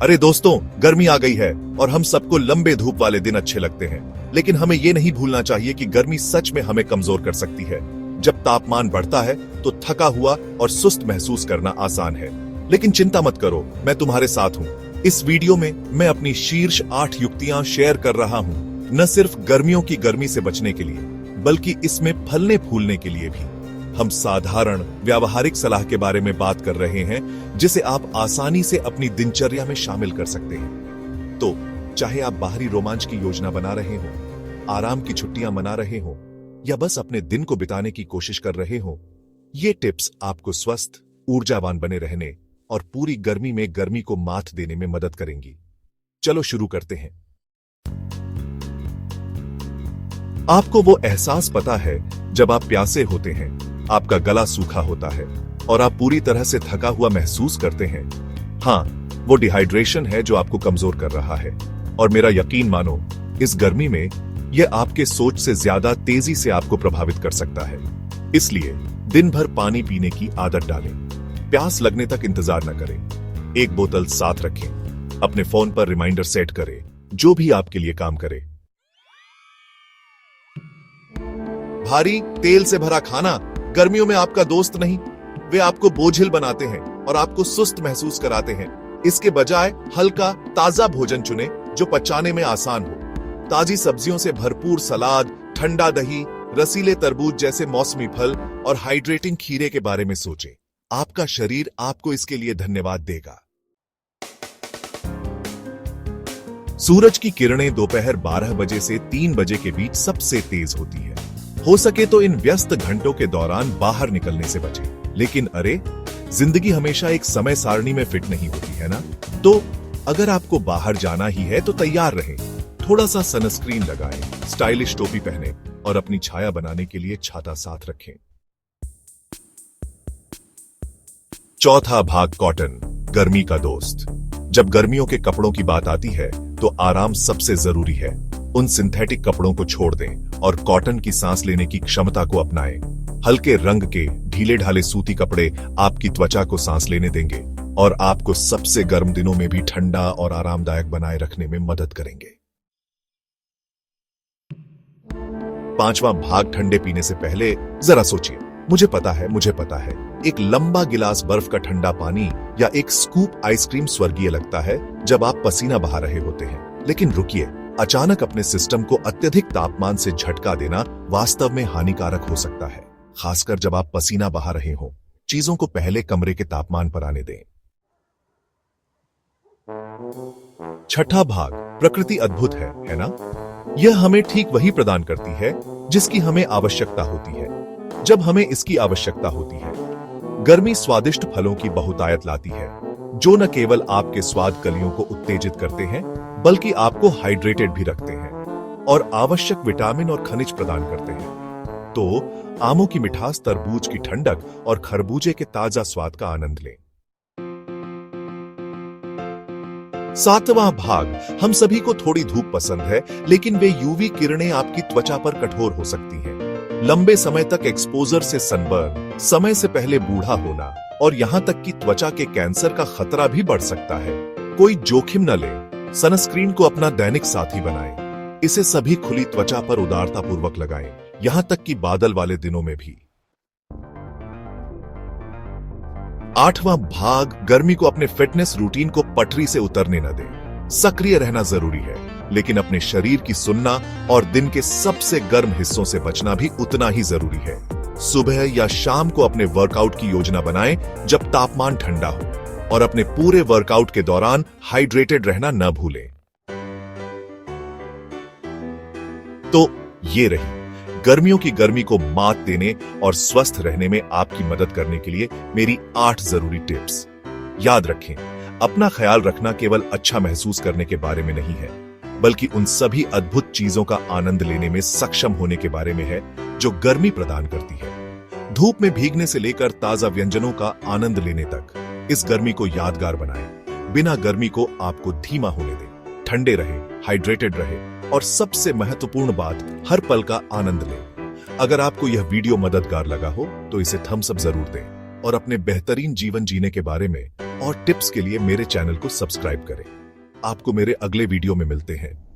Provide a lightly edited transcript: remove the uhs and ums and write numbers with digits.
अरे दोस्तों, गर्मी आ गई है और हम सबको लंबे धूप वाले दिन अच्छे लगते हैं, लेकिन हमें ये नहीं भूलना चाहिए कि गर्मी सच में हमें कमजोर कर सकती है। जब तापमान बढ़ता है तो थका हुआ और सुस्त महसूस करना आसान है, लेकिन चिंता मत करो, मैं तुम्हारे साथ हूँ। इस वीडियो में मैं अपनी शीर्ष 8 युक्तियां शेयर कर रहा हूँ, न सिर्फ गर्मियों की गर्मी से बचने के लिए, बल्कि इसमें फलने फूलने के लिए भी। हम साधारण व्यावहारिक सलाह के बारे में बात कर रहे हैं, जिसे आप आसानी से अपनी दिनचर्या में शामिल कर सकते हैं। तो चाहे आप बाहरी रोमांच की योजना बना रहे हो, आराम की छुट्टियां मना रहे हो, या बस अपने दिन को बिताने की कोशिश कर रहे हो, ये टिप्स आपको स्वस्थ, ऊर्जावान बने रहने और पूरी गर्मी में गर्मी को मात देने में मदद करेंगी। चलो शुरू करते हैं। आपको वो एहसास पता है जब आप प्यासे होते हैं, आपका गला सूखा होता है और आप पूरी तरह से थका हुआ महसूस करते हैं। हाँ, वो डिहाइड्रेशन है जो आपको कमजोर कर रहा है। और मेरा यकीन मानो, इस गर्मी में यह आपके सोच से ज्यादा तेजी से आपको प्रभावित कर सकता है। इसलिए दिन भर पानी पीने की आदत डालें। प्यास लगने तक इंतजार न करें। एक बोतल साथ रखें। अपने फोन पर रिमाइंडर सेट करें, जो भी आपके लिए काम करे। भारी तेल से भरा खाना गर्मियों में आपका दोस्त नहीं, वे आपको बोझिल बनाते हैं और आपको सुस्त महसूस कराते हैं। इसके बजाय हल्का ताजा भोजन चुनें जो पचाने में आसान हो। ताजी सब्जियों से भरपूर सलाद, ठंडा दही, रसीले तरबूज जैसे मौसमी फल और हाइड्रेटिंग खीरे के बारे में सोचें। आपका शरीर आपको इसके लिए धन्यवाद देगा। सूरज की किरणें दोपहर 12 बजे से 3 बजे के बीच सबसे तेज होती है। हो सके तो इन व्यस्त घंटों के दौरान बाहर निकलने से बचें। लेकिन अरे, जिंदगी हमेशा एक समय सारणी में फिट नहीं होती है ना? तो अगर आपको बाहर जाना ही है तो तैयार रहें। थोड़ा सा सनस्क्रीन लगाएं, स्टाइलिश टोपी पहनें और अपनी छाया बनाने के लिए छाता साथ रखें। चौथा भाग, कॉटन, गर्मी का दोस्त। जब गर्मियों के कपड़ों की बात आती है तो आराम सबसे जरूरी है। उन सिंथेटिक कपड़ों को छोड़ दें और कॉटन की सांस लेने की क्षमता को अपनाएं। हल्के रंग के ढीले ढाले सूती कपड़े आपकी त्वचा को सांस लेने देंगे और आपको सबसे गर्म दिनों में भी ठंडा और आरामदायक बनाए रखने में मदद करेंगे। पांचवा भाग, ठंडे पीने से पहले जरा सोचिए। मुझे पता है, एक लंबा गिलास बर्फ का ठंडा पानी या एक स्कूप आइसक्रीम स्वर्गीय लगता है जब आप पसीना बहा रहे होते हैं। लेकिन रुकिए, अचानक अपने सिस्टम को अत्यधिक तापमान से झटका देना वास्तव में हानिकारक हो सकता है, खासकर जब आप पसीना बहा रहे हो। चीजों को पहले कमरे के तापमान पर आने दें। छठा भाग, प्रकृति अद्भुत है ना? यह हमें ठीक वही प्रदान करती है जिसकी हमें आवश्यकता होती है, जब हमें इसकी आवश्यकता होती है। गर्मी स्वादिष्ट फलों की बहुतायत लाती है, जो न केवल आपके स्वाद कलियों को उत्तेजित करते हैं, बल्कि आपको हाइड्रेटेड भी रखते हैं और आवश्यक विटामिन और खनिज प्रदान करते हैं। तो आमों की मिठास, तरबूज की ठंडक और खरबूजे के ताजा स्वाद का आनंद लें। सातवां भाग, हम सभी को थोड़ी धूप पसंद है, लेकिन वे यूवी किरणें आपकी त्वचा पर कठोर हो सकती हैं। लंबे समय तक एक्सपोजर से सनबर्न, समय से पहले बूढ़ा होना और यहां तक कि त्वचा के कैंसर का खतरा भी बढ़ सकता है। कोई जोखिम न लें। सनस्क्रीन को अपना दैनिक साथी बनाएं। इसे सभी खुली त्वचा पर उदारतापूर्वक लगाएं, यहां तक कि बादल वाले दिनों में भी। आठवां भाग, गर्मी को अपने फिटनेस रूटीन को पटरी से उतरने न दें। सक्रिय रहना जरूरी है, लेकिन अपने शरीर की सुनना और दिन के सबसे गर्म हिस्सों से बचना भी उतना ही जरूरी है। सुबह या शाम को अपने वर्कआउट की योजना बनाएं जब तापमान ठंडा हो, और अपने पूरे वर्कआउट के दौरान हाइड्रेटेड रहना न भूलें। तो ये रही गर्मियों की गर्मी को मात देने और स्वस्थ रहने में आपकी मदद करने के लिए मेरी 8 जरूरी टिप्स। याद रखें, अपना ख्याल रखना केवल अच्छा महसूस करने के बारे में नहीं है, बल्कि उन सभी अद्भुत चीजों का आनंद लेने में सक्षम होने के बारे में है जो गर्मी प्रदान करती है। धूप में भीगने से लेकर ताजा व्यंजनों का आनंद लेने तक इस गर्मी को यादगार बनाएं। बिना गर्मी को आपको धीमा होने दें। ठंडे रहे, हाइड्रेटेड रहे और सबसे महत्वपूर्ण बात, हर पल का आनंद लें। अगर आपको यह वीडियो मददगार लगा हो तो इसे थम्स अप जरूर दें और अपने बेहतरीन जीवन जीने के बारे में और टिप्स के लिए मेरे चैनल को सब्सक्राइब करें। आपको मेरे अगले वीडियो में मिलते हैं।